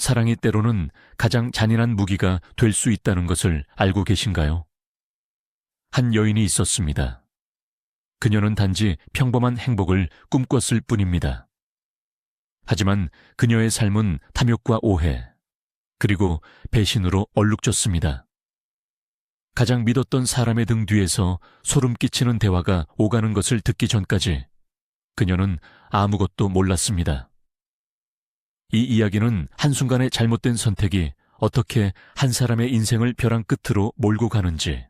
사랑이 때로는 가장 잔인한 무기가 될 수 있다는 것을 알고 계신가요? 한 여인이 있었습니다. 그녀는 단지 평범한 행복을 꿈꿨을 뿐입니다. 하지만 그녀의 삶은 탐욕과 오해, 그리고 배신으로 얼룩졌습니다. 가장 믿었던 사람의 등 뒤에서 소름 끼치는 대화가 오가는 것을 듣기 전까지 그녀는 아무것도 몰랐습니다. 이 이야기는 한순간의 잘못된 선택이 어떻게 한 사람의 인생을 벼랑 끝으로 몰고 가는지,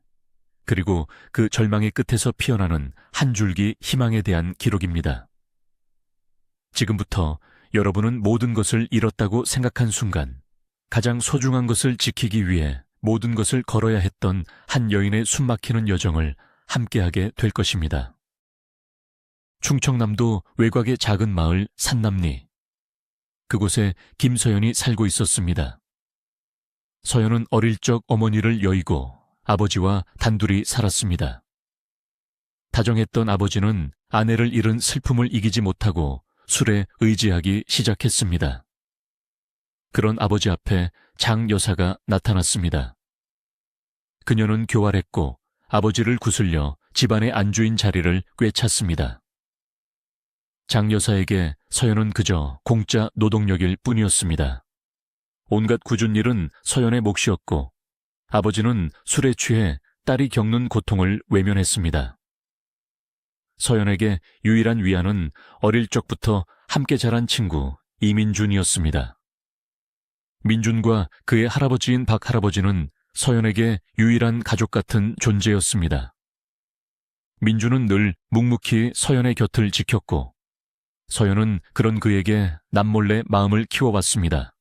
그리고 그 절망의 끝에서 피어나는 한 줄기 희망에 대한 기록입니다. 지금부터 여러분은 모든 것을 잃었다고 생각한 순간, 가장 소중한 것을 지키기 위해 모든 것을 걸어야 했던 한 여인의 숨막히는 여정을 함께하게 될 것입니다. 충청남도 외곽의 작은 마을 산남리. 그곳에 김서연이 살고 있었습니다. 서연은 어릴 적 어머니를 여의고 아버지와 단둘이 살았습니다. 다정했던 아버지는 아내를 잃은 슬픔을 이기지 못하고 술에 의지하기 시작했습니다. 그런 아버지 앞에 장 여사가 나타났습니다. 그녀는 교활했고 아버지를 구슬려 집안의 안주인 자리를 꿰찼습니다. 장 여사에게 서연은 그저 공짜 노동력일 뿐이었습니다. 온갖 굳은 일은 서연의 몫이었고 아버지는 술에 취해 딸이 겪는 고통을 외면했습니다. 서연에게 유일한 위안은 어릴 적부터 함께 자란 친구 이민준이었습니다. 민준과 그의 할아버지인 박 할아버지는 서연에게 유일한 가족 같은 존재였습니다. 민준은 늘 묵묵히 서연의 곁을 지켰고 서연은 그런 그에게 남몰래 마음을 키워왔습니다.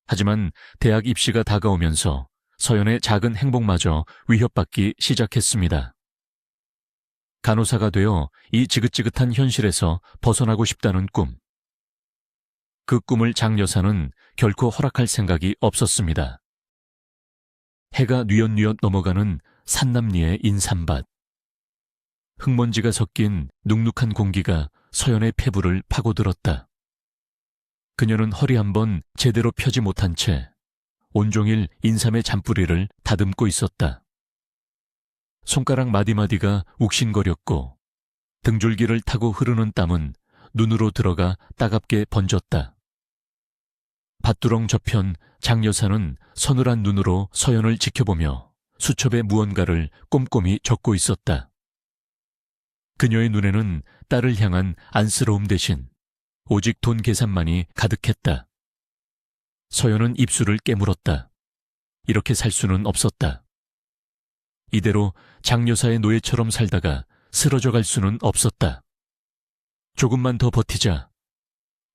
하지만 대학 입시가 다가오면서 서연의 작은 행복마저 위협받기 시작했습니다. 간호사가 되어 이 지긋지긋한 현실에서 벗어나고 싶다는 꿈. 그 꿈을 장 여사는 결코 허락할 생각이 없었습니다. 해가 뉘엿뉘엿 넘어가는 산남리의 인삼밭. 흙먼지가 섞인 눅눅한 공기가 서연의 폐부를 파고들었다. 그녀는 허리 한번 제대로 펴지 못한 채 온종일 인삼의 잔뿌리를 다듬고 있었다. 손가락 마디마디가 욱신거렸고 등줄기를 타고 흐르는 땀은 눈으로 들어가 따갑게 번졌다. 밭두렁 저편 장 여사는 서늘한 눈으로 서연을 지켜보며 수첩에 무언가를 꼼꼼히 적고 있었다. 그녀의 눈에는 딸을 향한 안쓰러움 대신 오직 돈 계산만이 가득했다. 서연은 입술을 깨물었다. 이렇게 살 수는 없었다. 이대로 장 여사의 노예처럼 살다가 쓰러져 갈 수는 없었다. 조금만 더 버티자.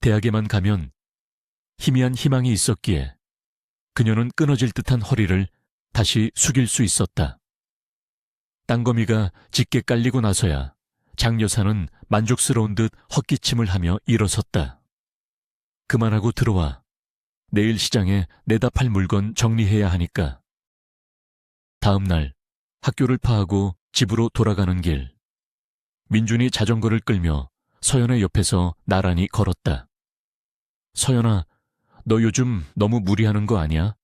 대학에만 가면 희미한 희망이 있었기에 그녀는 끊어질 듯한 허리를 다시 숙일 수 있었다. 땅거미가 짙게 깔리고 나서야 장 여사는 만족스러운 듯 헛기침을 하며 일어섰다. 그만하고 들어와. 내일 시장에 내다 팔 물건 정리해야 하니까. 다음 날 학교를 파하고 집으로 돌아가는 길. 민준이 자전거를 끌며 서연의 옆에서 나란히 걸었다. 서연아, 너 요즘 너무 무리하는 거 아니야?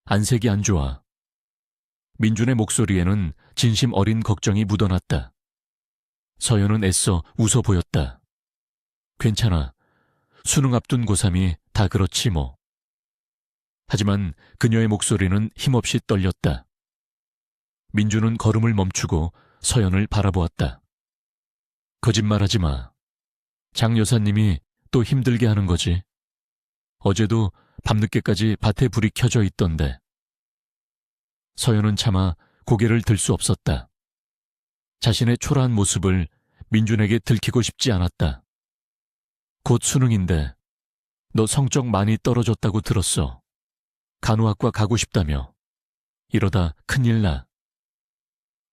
안색이 안 좋아. 민준의 목소리에는 진심 어린 걱정이 묻어났다. 서연은 애써 웃어 보였다. 괜찮아. 수능 앞둔 고3이 다 그렇지 뭐. 하지만 그녀의 목소리는 힘없이 떨렸다. 민준은 걸음을 멈추고 서연을 바라보았다. 거짓말하지 마. 장 여사님이 또 힘들게 하는 거지. 어제도 밤늦게까지 밭에 불이 켜져 있던데. 서연은 차마 고개를 들 수 없었다. 자신의 초라한 모습을 민준에게 들키고 싶지 않았다. 곧 수능인데 너 성적 많이 떨어졌다고 들었어. 간호학과 가고 싶다며. 이러다 큰일 나.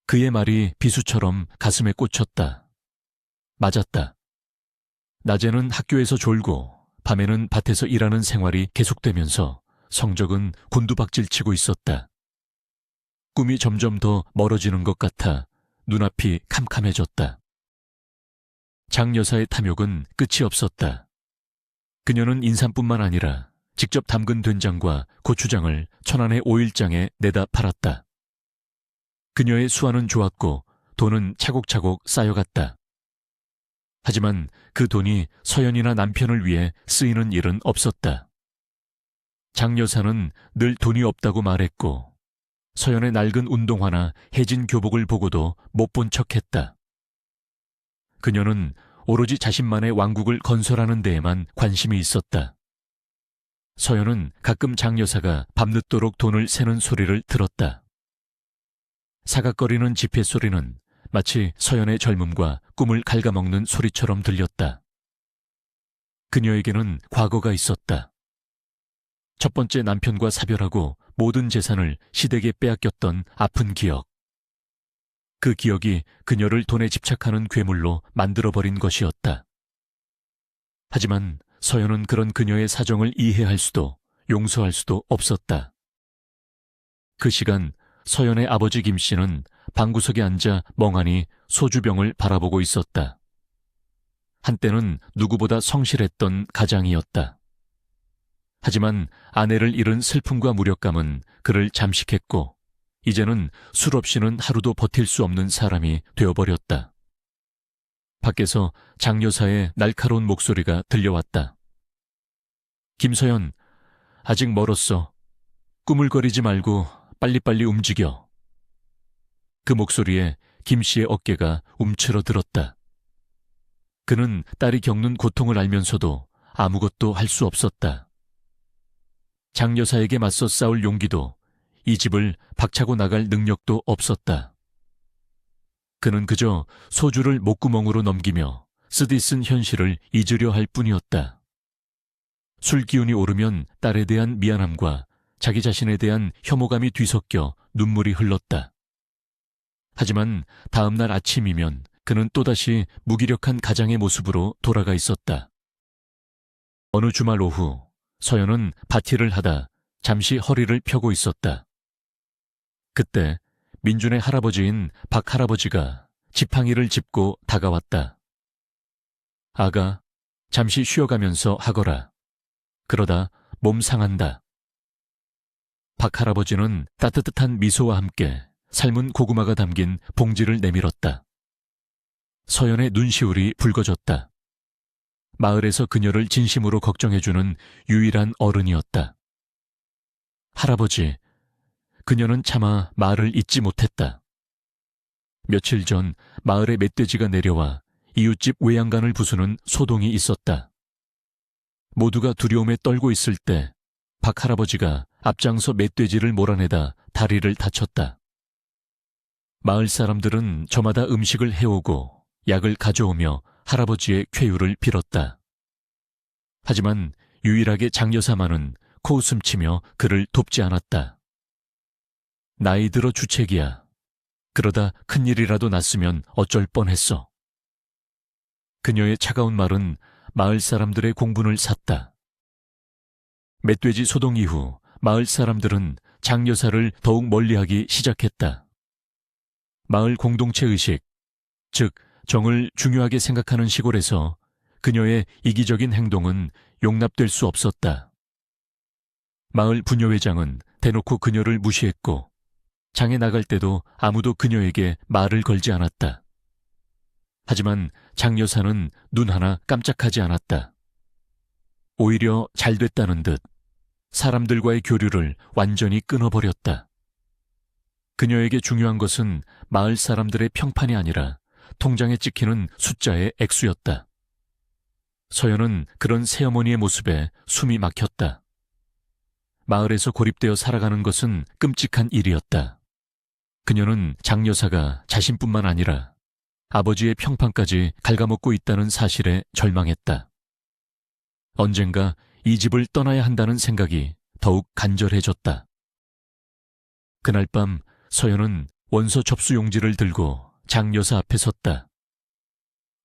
그의 말이 비수처럼 가슴에 꽂혔다. 맞았다. 낮에는 학교에서 졸고 밤에는 밭에서 일하는 생활이 계속되면서 성적은 곤두박질치고 있었다. 꿈이 점점 더 멀어지는 것 같아 눈앞이 캄캄해졌다. 장 여사의 탐욕은 끝이 없었다. 그녀는 인삼뿐만 아니라 직접 담근 된장과 고추장을 천안의 오일장에 내다 팔았다. 그녀의 수완은 좋았고 돈은 차곡차곡 쌓여갔다. 하지만 그 돈이 서연이나 남편을 위해 쓰이는 일은 없었다. 장 여사는 늘 돈이 없다고 말했고 서연의 낡은 운동화나 해진 교복을 보고도 못 본 척했다. 그녀는 오로지 자신만의 왕국을 건설하는 데에만 관심이 있었다. 서연은 가끔 장 여사가 밤늦도록 돈을 세는 소리를 들었다. 사각거리는 지폐 소리는 마치 서연의 젊음과 꿈을 갉아먹는 소리처럼 들렸다. 그녀에게는 과거가 있었다. 첫 번째 남편과 사별하고 모든 재산을 시댁에 빼앗겼던 아픈 기억. 그 기억이 그녀를 돈에 집착하는 괴물로 만들어버린 것이었다. 하지만 서연은 그런 그녀의 사정을 이해할 수도 용서할 수도 없었다. 그 시간 서연의 아버지 김 씨는 방구석에 앉아 멍하니 소주병을 바라보고 있었다. 한때는 누구보다 성실했던 가장이었다. 하지만 아내를 잃은 슬픔과 무력감은 그를 잠식했고 이제는 술 없이는 하루도 버틸 수 없는 사람이 되어버렸다. 밖에서 장 여사의 날카로운 목소리가 들려왔다. 김서연, 아직 멀었어. 꾸물거리지 말고 빨리빨리 움직여. 그 목소리에 김 씨의 어깨가 움츠러들었다. 그는 딸이 겪는 고통을 알면서도 아무것도 할 수 없었다. 장 여사에게 맞서 싸울 용기도 이 집을 박차고 나갈 능력도 없었다. 그는 그저 소주를 목구멍으로 넘기며 쓰디쓴 현실을 잊으려 할 뿐이었다. 술 기운이 오르면 딸에 대한 미안함과 자기 자신에 대한 혐오감이 뒤섞여 눈물이 흘렀다. 하지만 다음 날 아침이면 그는 또다시 무기력한 가장의 모습으로 돌아가 있었다. 어느 주말 오후 서연은 바티를 하다 잠시 허리를 펴고 있었다. 그때 민준의 할아버지인 박 할아버지가 지팡이를 짚고 다가왔다. 아가, 잠시 쉬어가면서 하거라. 그러다 몸 상한다. 박 할아버지는 따뜻한 미소와 함께 삶은 고구마가 담긴 봉지를 내밀었다. 서연의 눈시울이 붉어졌다. 마을에서 그녀를 진심으로 걱정해주는 유일한 어른이었다. 할아버지, 그녀는 차마 말을 잇지 못했다. 며칠 전 마을에 멧돼지가 내려와 이웃집 외양간을 부수는 소동이 있었다. 모두가 두려움에 떨고 있을 때 박 할아버지가 앞장서 멧돼지를 몰아내다 다리를 다쳤다. 마을 사람들은 저마다 음식을 해오고 약을 가져오며 할아버지의 쾌유를 빌었다. 하지만 유일하게 장 여사만은 코웃음치며 그를 돕지 않았다. 나이 들어 주책이야. 그러다 큰일이라도 났으면 어쩔 뻔했어. 그녀의 차가운 말은 마을 사람들의 공분을 샀다. 멧돼지 소동 이후 마을 사람들은 장 여사를 더욱 멀리하기 시작했다. 마을 공동체 의식, 즉 정을 중요하게 생각하는 시골에서 그녀의 이기적인 행동은 용납될 수 없었다. 마을 부녀회장은 대놓고 그녀를 무시했고 장에 나갈 때도 아무도 그녀에게 말을 걸지 않았다. 하지만 장 여사는 눈 하나 깜짝하지 않았다. 오히려 잘 됐다는 듯 사람들과의 교류를 완전히 끊어버렸다. 그녀에게 중요한 것은 마을 사람들의 평판이 아니라 통장에 찍히는 숫자의 액수였다. 서연은 그런 새어머니의 모습에 숨이 막혔다. 마을에서 고립되어 살아가는 것은 끔찍한 일이었다. 그녀는 장 여사가 자신뿐만 아니라 아버지의 평판까지 갉아먹고 있다는 사실에 절망했다. 언젠가 이 집을 떠나야 한다는 생각이 더욱 간절해졌다. 그날 밤 서연은 원서 접수 용지를 들고 장 여사 앞에 섰다.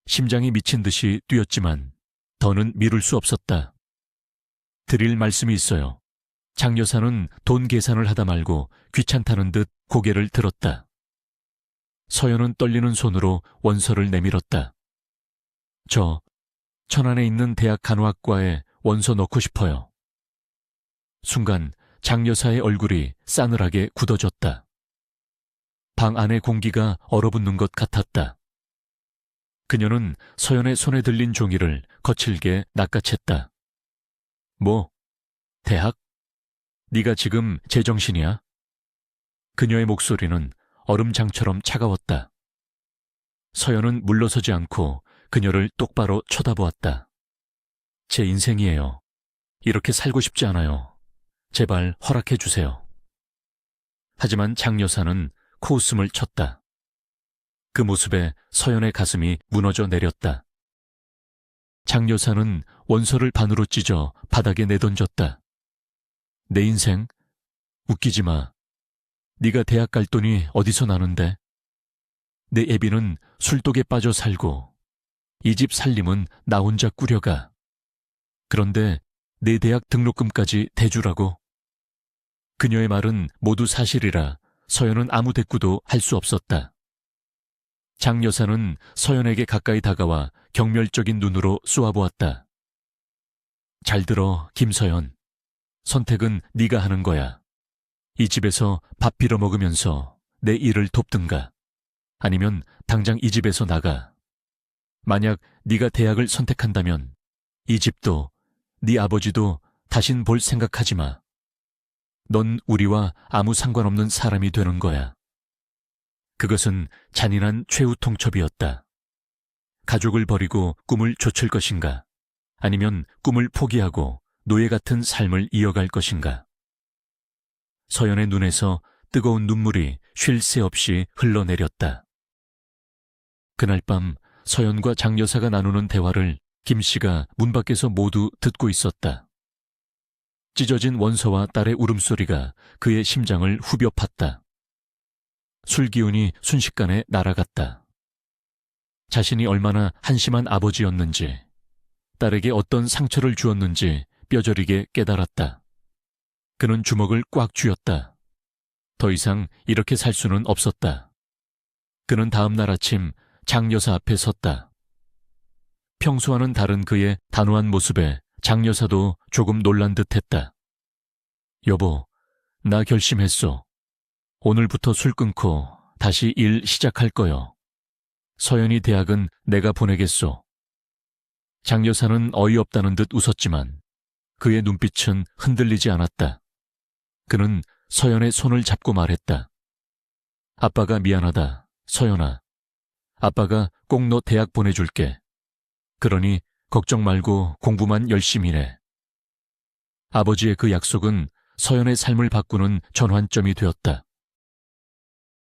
심장이 미친 듯이 뛰었지만 더는 미룰 수 없었다. 드릴 말씀이 있어요. 장 여사는 돈 계산을 하다 말고 귀찮다는 듯 고개를 들었다. 서연은 떨리는 손으로 원서를 내밀었다. 저 천안에 있는 대학 간호학과에 원서 넣고 싶어요. 순간 장 여사의 얼굴이 싸늘하게 굳어졌다. 방 안의 공기가 얼어붙는 것 같았다. 그녀는 서연의 손에 들린 종이를 거칠게 낚아챘다. 뭐? 대학? 네가 지금 제정신이야? 그녀의 목소리는 얼음장처럼 차가웠다. 서연은 물러서지 않고 그녀를 똑바로 쳐다보았다. 제 인생이에요. 이렇게 살고 싶지 않아요. 제발 허락해 주세요. 하지만 장 여사는 코웃음을 쳤다. 그 모습에 서연의 가슴이 무너져 내렸다. 장 여사는 원서를 반으로 찢어 바닥에 내던졌다. 내 인생? 웃기지 마. 네가 대학 갈 돈이 어디서 나는데? 내 애비는 술독에 빠져 살고 이 집 살림은 나 혼자 꾸려가. 그런데 내 대학 등록금까지 대주라고? 그녀의 말은 모두 사실이라 서연은 아무 대꾸도 할 수 없었다. 장 여사는 서연에게 가까이 다가와 경멸적인 눈으로 쏘아보았다. 잘 들어, 김서연. 선택은 네가 하는 거야. 이 집에서 밥 빌어 먹으면서 내 일을 돕든가. 아니면 당장 이 집에서 나가. 만약 네가 대학을 선택한다면 이 집도 네 아버지도 다신 볼 생각하지 마. 넌 우리와 아무 상관없는 사람이 되는 거야. 그것은 잔인한 최후 통첩이었다. 가족을 버리고 꿈을 좇을 것인가? 아니면 꿈을 포기하고 노예 같은 삶을 이어갈 것인가? 서연의 눈에서 뜨거운 눈물이 쉴 새 없이 흘러내렸다. 그날 밤 서연과 장 여사가 나누는 대화를 김 씨가 문 밖에서 모두 듣고 있었다. 찢어진 원서와 딸의 울음소리가 그의 심장을 후벼 팠다. 술 기운이 순식간에 날아갔다. 자신이 얼마나 한심한 아버지였는지, 딸에게 어떤 상처를 주었는지 뼈저리게 깨달았다. 그는 주먹을 꽉 쥐었다. 더 이상 이렇게 살 수는 없었다. 그는 다음 날 아침 장 여사 앞에 섰다. 평소와는 다른 그의 단호한 모습에 장 여사도 조금 놀란 듯했다. 여보, 나 결심했어. 오늘부터 술 끊고 다시 일 시작할 거요. 서연이 대학은 내가 보내겠소. 장 여사는 어이없다는 듯 웃었지만 그의 눈빛은 흔들리지 않았다. 그는 서연의 손을 잡고 말했다. 아빠가 미안하다, 서연아. 아빠가 꼭 너 대학 보내줄게. 그러니 걱정 말고 공부만 열심히 해. 아버지의 그 약속은 서연의 삶을 바꾸는 전환점이 되었다.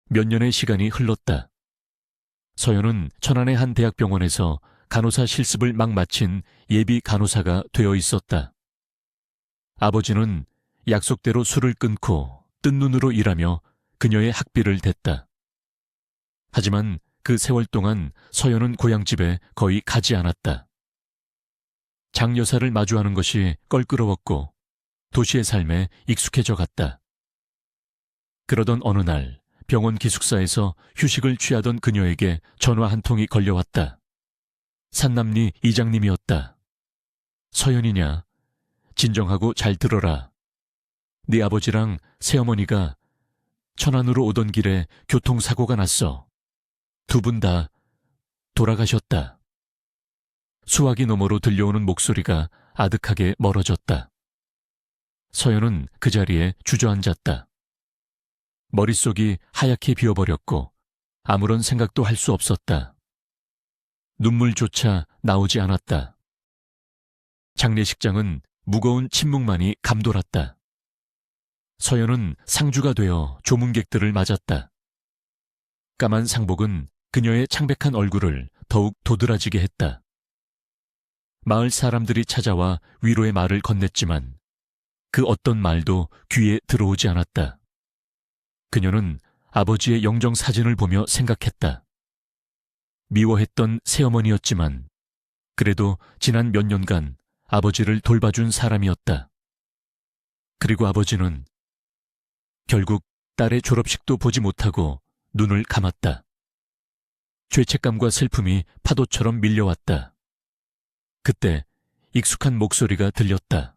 몇 년의 시간이 흘렀다. 서연은 천안의 한 대학병원에서 간호사 실습을 막 마친 예비 간호사가 되어 있었다. 아버지는 약속대로 술을 끊고 뜬 눈으로 일하며 그녀의 학비를 댔다. 하지만 그 세월 동안 서연은 고향집에 거의 가지 않았다. 장 여사를 마주하는 것이 껄끄러웠고 도시의 삶에 익숙해져 갔다. 그러던 어느 날 병원 기숙사에서 휴식을 취하던 그녀에게 전화 한 통이 걸려왔다. 산남리 이장님이었다. 서연이냐? 진정하고 잘 들어라. 네 아버지랑 새어머니가 천안으로 오던 길에 교통사고가 났어. 두 분 다 돌아가셨다. 수화기 너머로 들려오는 목소리가 아득하게 멀어졌다. 서연은 그 자리에 주저앉았다. 머릿속이 하얗게 비어버렸고 아무런 생각도 할 수 없었다. 눈물조차 나오지 않았다. 장례식장은 무거운 침묵만이 감돌았다. 서연은 상주가 되어 조문객들을 맞았다. 까만 상복은 그녀의 창백한 얼굴을 더욱 도드라지게 했다. 마을 사람들이 찾아와 위로의 말을 건넸지만 그 어떤 말도 귀에 들어오지 않았다. 그녀는 아버지의 영정 사진을 보며 생각했다. 미워했던 새어머니였지만 그래도 지난 몇 년간 아버지를 돌봐준 사람이었다. 그리고 아버지는 결국 딸의 졸업식도 보지 못하고 눈을 감았다. 죄책감과 슬픔이 파도처럼 밀려왔다. 그때 익숙한 목소리가 들렸다.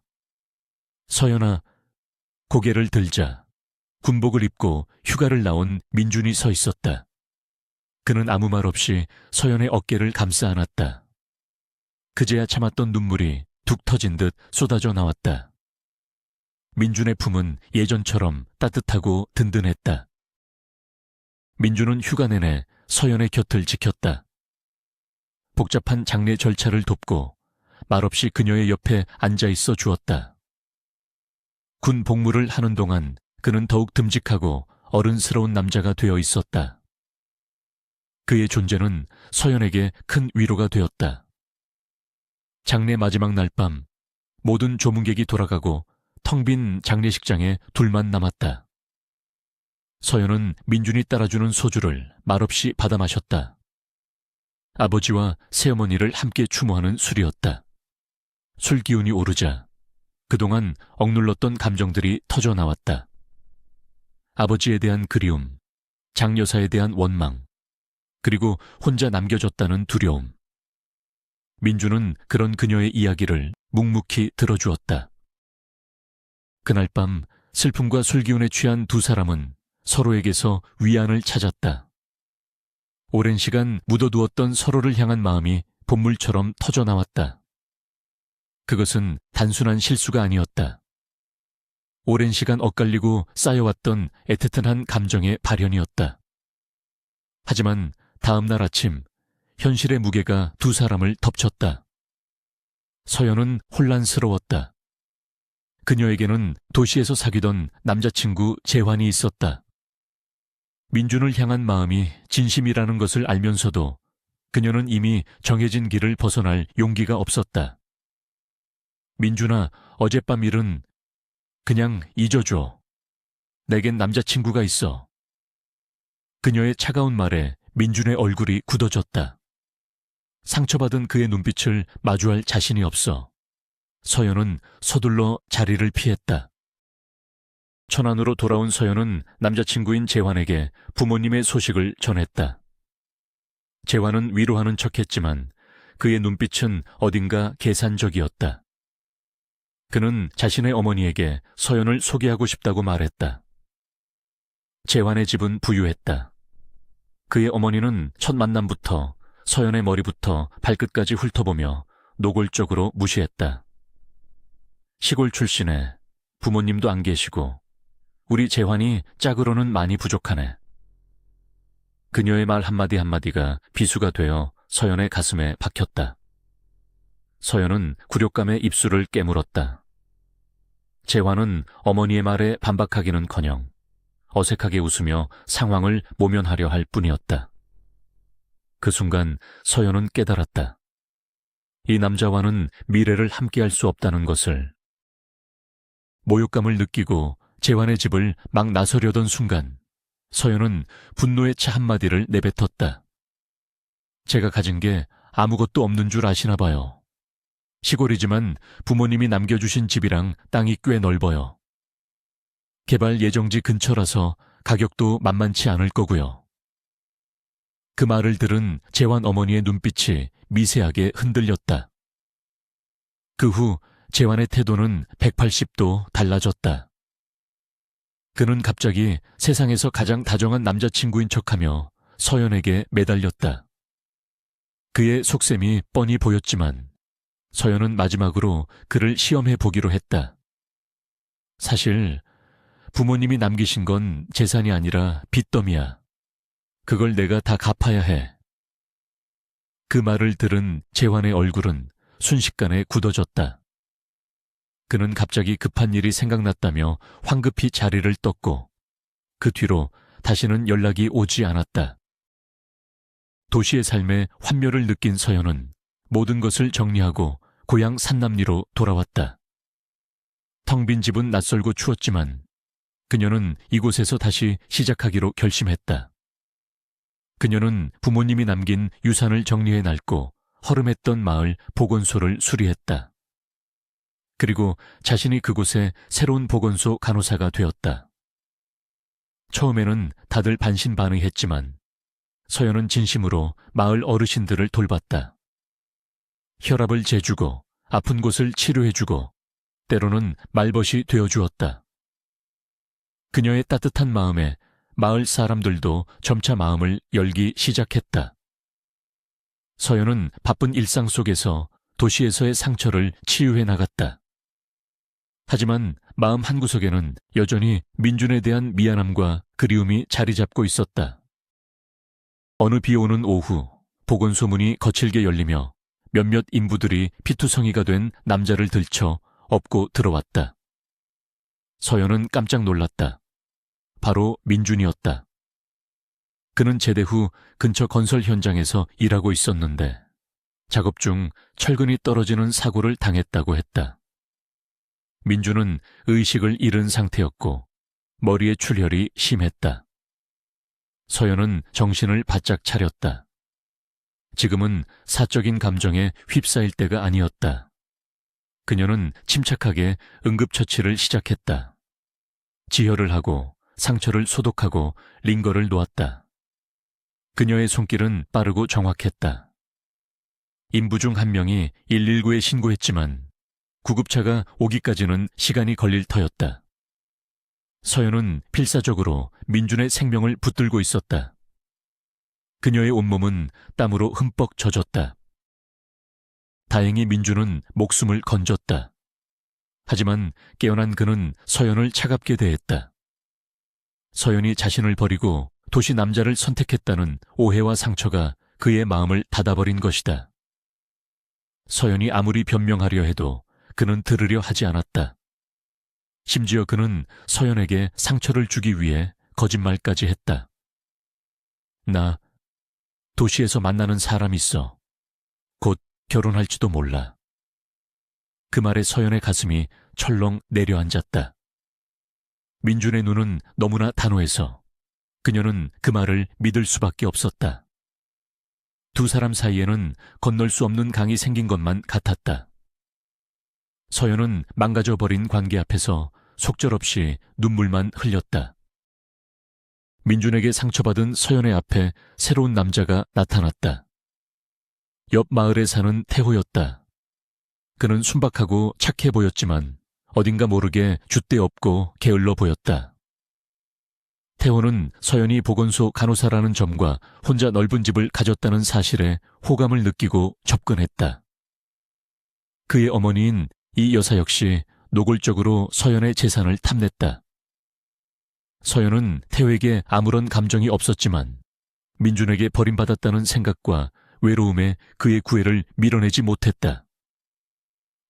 서연아, 고개를 들자 군복을 입고 휴가를 나온 민준이 서 있었다. 그는 아무 말 없이 서연의 어깨를 감싸 안았다. 그제야 참았던 눈물이 툭 터진 듯 쏟아져 나왔다. 민준의 품은 예전처럼 따뜻하고 든든했다. 민준은 휴가 내내 서연의 곁을 지켰다. 복잡한 장례 절차를 돕고 말없이 그녀의 옆에 앉아 있어 주었다. 군 복무를 하는 동안 그는 더욱 듬직하고 어른스러운 남자가 되어 있었다. 그의 존재는 서연에게 큰 위로가 되었다. 장례 마지막 날 밤 모든 조문객이 돌아가고 텅 빈 장례식장에 둘만 남았다. 서연은 민준이 따라주는 소주를 말없이 받아 마셨다. 아버지와 새어머니를 함께 추모하는 술이었다. 술 기운이 오르자 그동안 억눌렀던 감정들이 터져 나왔다. 아버지에 대한 그리움, 장여사에 대한 원망, 그리고 혼자 남겨졌다는 두려움. 민주는 그런 그녀의 이야기를 묵묵히 들어주었다. 그날 밤 슬픔과 술기운에 취한 두 사람은 서로에게서 위안을 찾았다. 오랜 시간 묻어두었던 서로를 향한 마음이 본물처럼 터져 나왔다. 그것은 단순한 실수가 아니었다. 오랜 시간 엇갈리고 쌓여왔던 애틋한 감정의 발현이었다. 하지만 다음 날 아침 현실의 무게가 두 사람을 덮쳤다. 서연은 혼란스러웠다. 그녀에게는 도시에서 사귀던 남자친구 재환이 있었다. 민준을 향한 마음이 진심이라는 것을 알면서도 그녀는 이미 정해진 길을 벗어날 용기가 없었다. 민준아, 어젯밤 일은 그냥 잊어줘. 내겐 남자친구가 있어. 그녀의 차가운 말에 민준의 얼굴이 굳어졌다. 상처받은 그의 눈빛을 마주할 자신이 없어 서연은 서둘러 자리를 피했다. 천안으로 돌아온 서연은 남자친구인 재환에게 부모님의 소식을 전했다. 재환은 위로하는 척했지만 그의 눈빛은 어딘가 계산적이었다. 그는 자신의 어머니에게 서연을 소개하고 싶다고 말했다. 재환의 집은 부유했다. 그의 어머니는 첫 만남부터 서연의 머리부터 발끝까지 훑어보며 노골적으로 무시했다. 시골 출신에 부모님도 안 계시고 우리 재환이 짝으로는 많이 부족하네. 그녀의 말 한마디 한마디가 비수가 되어 서연의 가슴에 박혔다. 서연은 굴욕감에 입술을 깨물었다. 재환은 어머니의 말에 반박하기는커녕 어색하게 웃으며 상황을 모면하려 할 뿐이었다. 그 순간 서연은 깨달았다. 이 남자와는 미래를 함께할 수 없다는 것을. 모욕감을 느끼고 재환의 집을 막 나서려던 순간 서연은 분노의 차 한마디를 내뱉었다. 제가 가진 게 아무것도 없는 줄 아시나 봐요. 시골이지만 부모님이 남겨주신 집이랑 땅이 꽤 넓어요. 개발 예정지 근처라서 가격도 만만치 않을 거고요. 그 말을 들은 재환 어머니의 눈빛이 미세하게 흔들렸다. 그 후 재환의 태도는 180도 달라졌다. 그는 갑자기 세상에서 가장 다정한 남자친구인 척하며 서연에게 매달렸다. 그의 속셈이 뻔히 보였지만 서연은 마지막으로 그를 시험해 보기로 했다. 사실 부모님이 남기신 건 재산이 아니라 빚더미야. 그걸 내가 다 갚아야 해. 그 말을 들은 재환의 얼굴은 순식간에 굳어졌다. 그는 갑자기 급한 일이 생각났다며 황급히 자리를 떴고 그 뒤로 다시는 연락이 오지 않았다. 도시의 삶에 환멸을 느낀 서연은 모든 것을 정리하고 고향 산남리로 돌아왔다. 텅 빈 집은 낯설고 추웠지만 그녀는 이곳에서 다시 시작하기로 결심했다. 그녀는 부모님이 남긴 유산을 정리해 낡고 허름했던 마을 보건소를 수리했다. 그리고 자신이 그곳에 새로운 보건소 간호사가 되었다. 처음에는 다들 반신반의했지만 서연은 진심으로 마을 어르신들을 돌봤다. 혈압을 재주고 아픈 곳을 치료해주고 때로는 말벗이 되어주었다. 그녀의 따뜻한 마음에 마을 사람들도 점차 마음을 열기 시작했다. 서연은 바쁜 일상 속에서 도시에서의 상처를 치유해 나갔다. 하지만 마음 한구석에는 여전히 민준에 대한 미안함과 그리움이 자리 잡고 있었다. 어느 비 오는 오후, 보건소 문이 거칠게 열리며 몇몇 인부들이 피투성이가 된 남자를 들쳐 업고 들어왔다. 서연은 깜짝 놀랐다. 바로 민준이었다. 그는 제대 후 근처 건설 현장에서 일하고 있었는데 작업 중 철근이 떨어지는 사고를 당했다고 했다. 민준은 의식을 잃은 상태였고 머리에 출혈이 심했다. 서연은 정신을 바짝 차렸다. 지금은 사적인 감정에 휩싸일 때가 아니었다. 그녀는 침착하게 응급처치를 시작했다. 지혈을 하고 상처를 소독하고 링거를 놓았다. 그녀의 손길은 빠르고 정확했다. 인부 중 한 명이 119에 신고했지만 구급차가 오기까지는 시간이 걸릴 터였다. 서연은 필사적으로 민준의 생명을 붙들고 있었다. 그녀의 온몸은 땀으로 흠뻑 젖었다. 다행히 민준은 목숨을 건졌다. 하지만 깨어난 그는 서연을 차갑게 대했다. 서연이 자신을 버리고 도시 남자를 선택했다는 오해와 상처가 그의 마음을 닫아버린 것이다. 서연이 아무리 변명하려 해도 그는 들으려 하지 않았다. 심지어 그는 서연에게 상처를 주기 위해 거짓말까지 했다. 나 도시에서 만나는 사람 있어. 곧 결혼할지도 몰라. 그 말에 서연의 가슴이 철렁 내려앉았다. 민준의 눈은 너무나 단호해서 그녀는 그 말을 믿을 수밖에 없었다. 두 사람 사이에는 건널 수 없는 강이 생긴 것만 같았다. 서연은 망가져버린 관계 앞에서 속절없이 눈물만 흘렸다. 민준에게 상처받은 서연의 앞에 새로운 남자가 나타났다. 옆 마을에 사는 태호였다. 그는 순박하고 착해 보였지만 어딘가 모르게 줏대 없고 게을러 보였다. 태호는 서연이 보건소 간호사라는 점과 혼자 넓은 집을 가졌다는 사실에 호감을 느끼고 접근했다. 그의 어머니인 이 여사 역시 노골적으로 서연의 재산을 탐냈다. 서연은 태호에게 아무런 감정이 없었지만 민준에게 버림받았다는 생각과 외로움에 그의 구애를 밀어내지 못했다.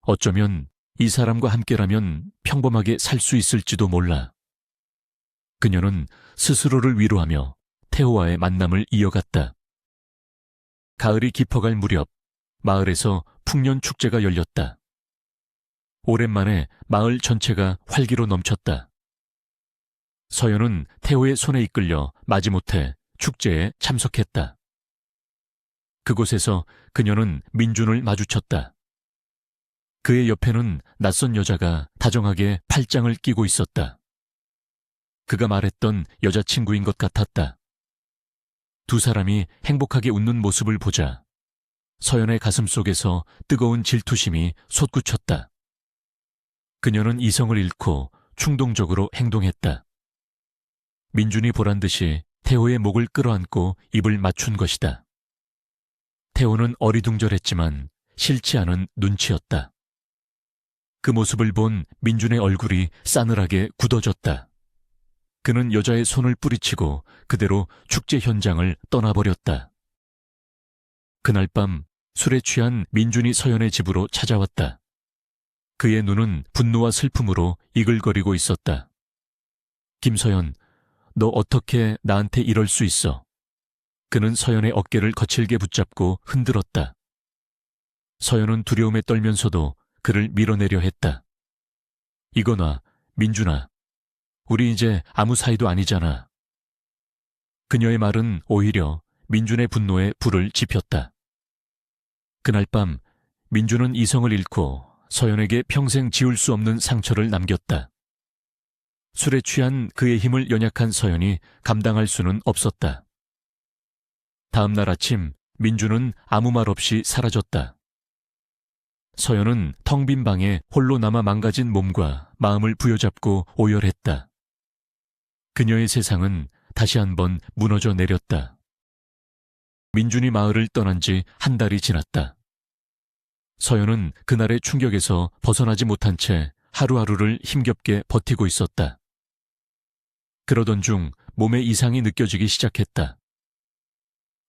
어쩌면 이 사람과 함께라면 평범하게 살 수 있을지도 몰라. 그녀는 스스로를 위로하며 태호와의 만남을 이어갔다. 가을이 깊어갈 무렵 마을에서 풍년 축제가 열렸다. 오랜만에 마을 전체가 활기로 넘쳤다. 서연은 태호의 손에 이끌려 마지못해 축제에 참석했다. 그곳에서 그녀는 민준을 마주쳤다. 그의 옆에는 낯선 여자가 다정하게 팔짱을 끼고 있었다. 그가 말했던 여자친구인 것 같았다. 두 사람이 행복하게 웃는 모습을 보자 서연의 가슴 속에서 뜨거운 질투심이 솟구쳤다. 그녀는 이성을 잃고 충동적으로 행동했다. 민준이 보란 듯이 태호의 목을 끌어안고 입을 맞춘 것이다. 태호는 어리둥절했지만 싫지 않은 눈치였다. 그 모습을 본 민준의 얼굴이 싸늘하게 굳어졌다. 그는 여자의 손을 뿌리치고 그대로 축제 현장을 떠나버렸다. 그날 밤 술에 취한 민준이 서연의 집으로 찾아왔다. 그의 눈은 분노와 슬픔으로 이글거리고 있었다. 김서연, 너 어떻게 나한테 이럴 수 있어? 그는 서연의 어깨를 거칠게 붙잡고 흔들었다. 서연은 두려움에 떨면서도 그를 밀어내려 했다. 이거 놔, 민준아. 우리 이제 아무 사이도 아니잖아. 그녀의 말은 오히려 민준의 분노에 불을 지폈다. 그날 밤 민준은 이성을 잃고 서연에게 평생 지울 수 없는 상처를 남겼다. 술에 취한 그의 힘을 연약한 서연이 감당할 수는 없었다. 다음 날 아침 민준은 아무 말 없이 사라졌다. 서연은 텅 빈 방에 홀로 남아 망가진 몸과 마음을 부여잡고 오열했다. 그녀의 세상은 다시 한번 무너져 내렸다. 민준이 마을을 떠난 지 한 달이 지났다. 서연은 그날의 충격에서 벗어나지 못한 채 하루하루를 힘겹게 버티고 있었다. 그러던 중 몸에 이상이 느껴지기 시작했다.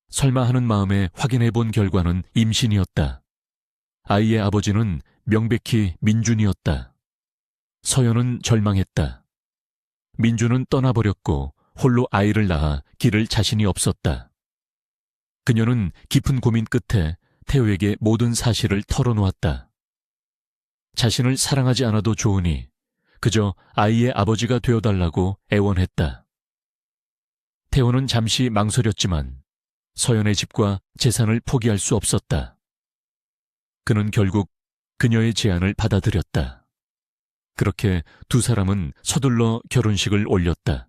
설마 하는 마음에 확인해 본 결과는 임신이었다. 아이의 아버지는 명백히 민준이었다. 서연은 절망했다. 민준은 떠나버렸고 홀로 아이를 낳아 기를 자신이 없었다. 그녀는 깊은 고민 끝에 태호에게 모든 사실을 털어놓았다. 자신을 사랑하지 않아도 좋으니 그저 아이의 아버지가 되어달라고 애원했다. 태호는 잠시 망설였지만 서연의 집과 재산을 포기할 수 없었다. 그는 결국 그녀의 제안을 받아들였다. 그렇게 두 사람은 서둘러 결혼식을 올렸다.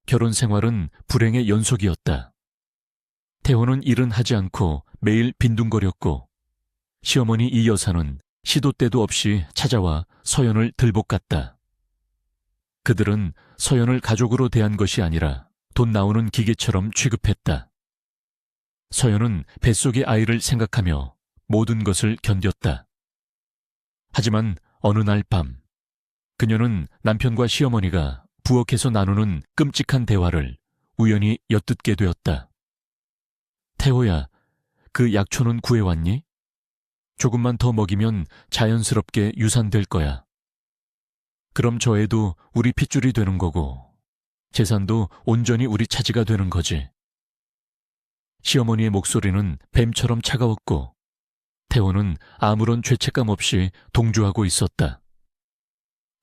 결혼 생활은 불행의 연속이었다. 태호는 일은 하지 않고 매일 빈둥거렸고 시어머니 이 여사는 시도 때도 없이 찾아와 서연을 들볶았다. 그들은 서연을 가족으로 대한 것이 아니라 돈 나오는 기계처럼 취급했다. 서연은 뱃속의 아이를 생각하며 모든 것을 견뎠다. 하지만 어느 날 밤, 그녀는 남편과 시어머니가 부엌에서 나누는 끔찍한 대화를 우연히 엿듣게 되었다. 태호야, 그 약초는 구해왔니? 조금만 더 먹이면 자연스럽게 유산될 거야. 그럼 저 애도 우리 핏줄이 되는 거고 재산도 온전히 우리 차지가 되는 거지. 시어머니의 목소리는 뱀처럼 차가웠고 태호는 아무런 죄책감 없이 동조하고 있었다.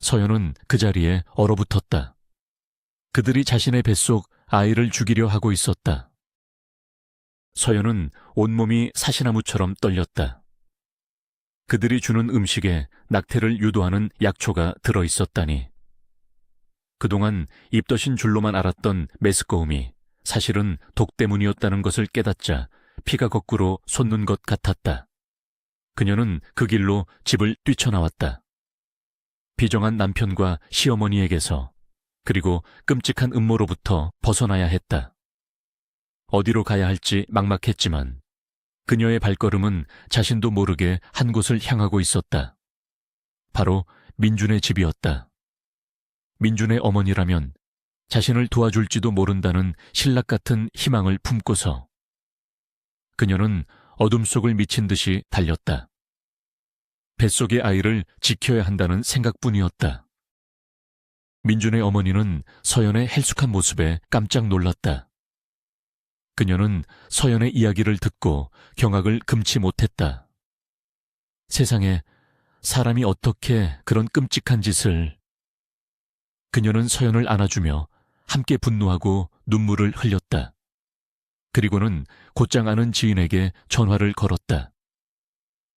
서연은 그 자리에 얼어붙었다. 그들이 자신의 뱃속 아이를 죽이려 하고 있었다. 서연은 온몸이 사시나무처럼 떨렸다. 그들이 주는 음식에 낙태를 유도하는 약초가 들어있었다니. 그동안 입덧인 줄로만 알았던 메스꺼움이 사실은 독 때문이었다는 것을 깨닫자 피가 거꾸로 솟는 것 같았다. 그녀는 그 길로 집을 뛰쳐나왔다. 비정한 남편과 시어머니에게서 그리고 끔찍한 음모로부터 벗어나야 했다. 어디로 가야 할지 막막했지만 그녀의 발걸음은 자신도 모르게 한 곳을 향하고 있었다. 바로 민준의 집이었다. 민준의 어머니라면 자신을 도와줄지도 모른다는 신락 같은 희망을 품고서 그녀는 어둠 속을 미친 듯이 달렸다. 뱃속의 아이를 지켜야 한다는 생각뿐이었다. 민준의 어머니는 서연의 헬쑥한 모습에 깜짝 놀랐다. 그녀는 서연의 이야기를 듣고 경악을 금치 못했다. 세상에 사람이 어떻게 그런 끔찍한 짓을... 그녀는 서연을 안아주며 함께 분노하고 눈물을 흘렸다. 그리고는 곧장 아는 지인에게 전화를 걸었다.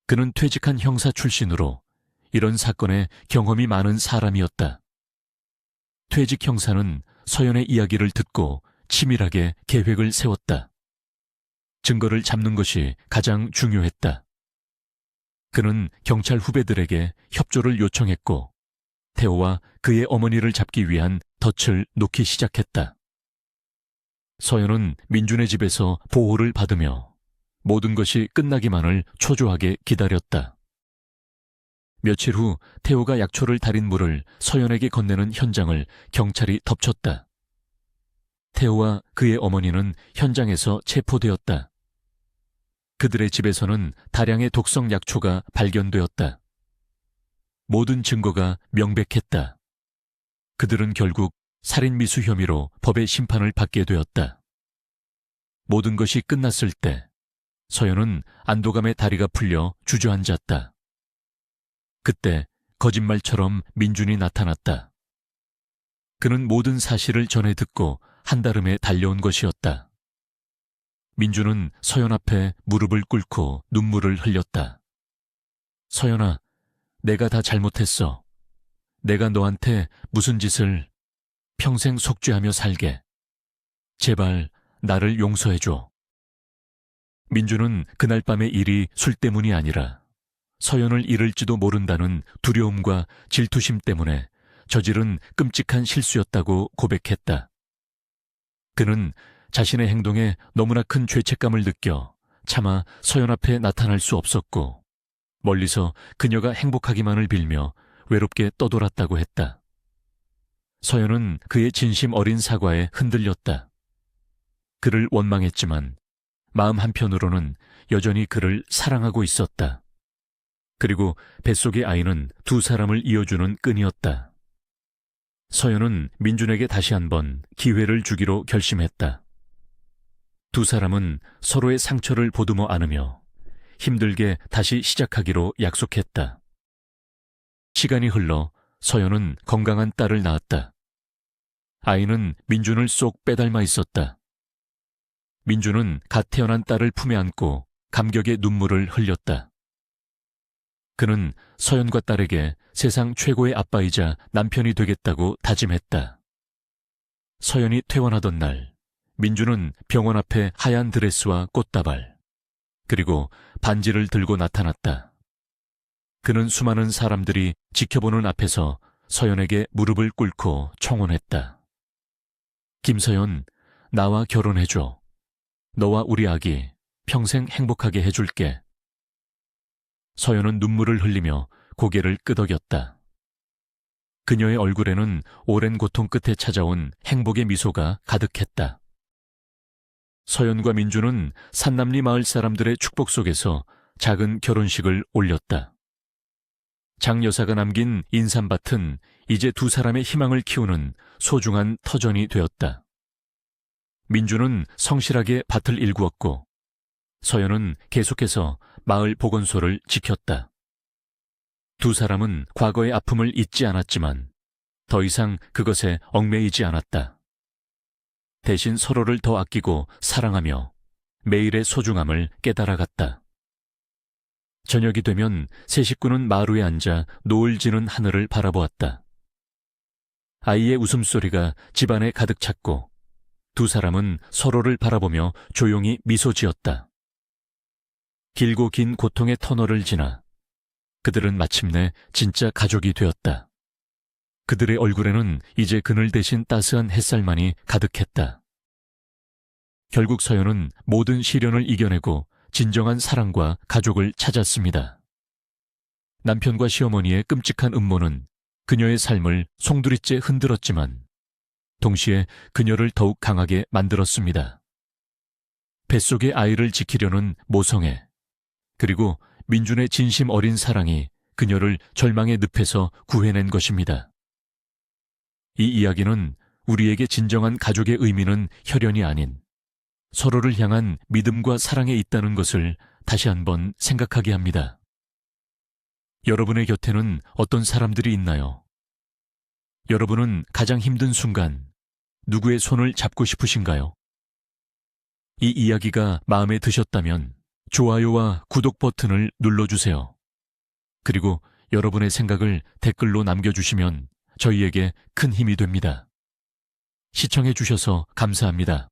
그는 퇴직한 형사 출신으로 이런 사건에 경험이 많은 사람이었다. 퇴직 형사는 서연의 이야기를 듣고 치밀하게 계획을 세웠다. 증거를 잡는 것이 가장 중요했다. 그는 경찰 후배들에게 협조를 요청했고 태호와 그의 어머니를 잡기 위한 덫을 놓기 시작했다. 서연은 민준의 집에서 보호를 받으며 모든 것이 끝나기만을 초조하게 기다렸다. 며칠 후 태호가 약초를 달인 물을 서연에게 건네는 현장을 경찰이 덮쳤다. 태호와 그의 어머니는 현장에서 체포되었다. 그들의 집에서는 다량의 독성 약초가 발견되었다. 모든 증거가 명백했다. 그들은 결국 살인미수 혐의로 법의 심판을 받게 되었다. 모든 것이 끝났을 때 서연은 안도감에 다리가 풀려 주저앉았다. 그때 거짓말처럼 민준이 나타났다. 그는 모든 사실을 전해 듣고 한달음에 달려온 것이었다. 민준은 서연 앞에 무릎을 꿇고 눈물을 흘렸다. 서연아, 내가 다 잘못했어. 내가 너한테 무슨 짓을... 평생 속죄하며 살게. 제발 나를 용서해줘. 민준은 그날 밤의 일이 술 때문이 아니라 서연을 잃을지도 모른다는 두려움과 질투심 때문에 저지른 끔찍한 실수였다고 고백했다. 그는 자신의 행동에 너무나 큰 죄책감을 느껴 차마 서연 앞에 나타날 수 없었고 멀리서 그녀가 행복하기만을 빌며 외롭게 떠돌았다고 했다. 서연은 그의 진심 어린 사과에 흔들렸다. 그를 원망했지만 마음 한편으로는 여전히 그를 사랑하고 있었다. 그리고 뱃속의 아이는 두 사람을 이어주는 끈이었다. 서연은 민준에게 다시 한번 기회를 주기로 결심했다. 두 사람은 서로의 상처를 보듬어 안으며 힘들게 다시 시작하기로 약속했다. 시간이 흘러 서연은 건강한 딸을 낳았다. 아이는 민준을 쏙 빼닮아 있었다. 민준은 갓 태어난 딸을 품에 안고 감격의 눈물을 흘렸다. 그는 서연과 딸에게 세상 최고의 아빠이자 남편이 되겠다고 다짐했다. 서연이 퇴원하던 날, 민준은 병원 앞에 하얀 드레스와 꽃다발, 그리고 반지를 들고 나타났다. 그는 수많은 사람들이 지켜보는 앞에서 서연에게 무릎을 꿇고 청혼했다. 김서연, 나와 결혼해줘. 너와 우리 아기 평생 행복하게 해줄게. 서연은 눈물을 흘리며 고개를 끄덕였다. 그녀의 얼굴에는 오랜 고통 끝에 찾아온 행복의 미소가 가득했다. 서연과 민준은 산남리 마을 사람들의 축복 속에서 작은 결혼식을 올렸다. 장 여사가 남긴 인삼밭은 이제 두 사람의 희망을 키우는 소중한 터전이 되었다. 민준은 성실하게 밭을 일구었고 서연은 계속해서 마을 보건소를 지켰다. 두 사람은 과거의 아픔을 잊지 않았지만 더 이상 그것에 얽매이지 않았다. 대신 서로를 더 아끼고 사랑하며 매일의 소중함을 깨달아갔다. 저녁이 되면 세 식구는 마루에 앉아 노을 지는 하늘을 바라보았다. 아이의 웃음소리가 집안에 가득 찼고 두 사람은 서로를 바라보며 조용히 미소 지었다. 길고 긴 고통의 터널을 지나 그들은 마침내 진짜 가족이 되었다. 그들의 얼굴에는 이제 그늘 대신 따스한 햇살만이 가득했다. 결국 서연은 모든 시련을 이겨내고 진정한 사랑과 가족을 찾았습니다. 남편과 시어머니의 끔찍한 음모는 그녀의 삶을 송두리째 흔들었지만 동시에 그녀를 더욱 강하게 만들었습니다. 뱃속의 아이를 지키려는 모성애, 그리고 민준의 진심 어린 사랑이 그녀를 절망의 늪에서 구해낸 것입니다. 이 이야기는 우리에게 진정한 가족의 의미는 혈연이 아닌 서로를 향한 믿음과 사랑에 있다는 것을 다시 한번 생각하게 합니다. 여러분의 곁에는 어떤 사람들이 있나요? 여러분은 가장 힘든 순간 누구의 손을 잡고 싶으신가요? 이 이야기가 마음에 드셨다면 좋아요와 구독 버튼을 눌러주세요. 그리고 여러분의 생각을 댓글로 남겨주시면 저희에게 큰 힘이 됩니다. 시청해 주셔서 감사합니다.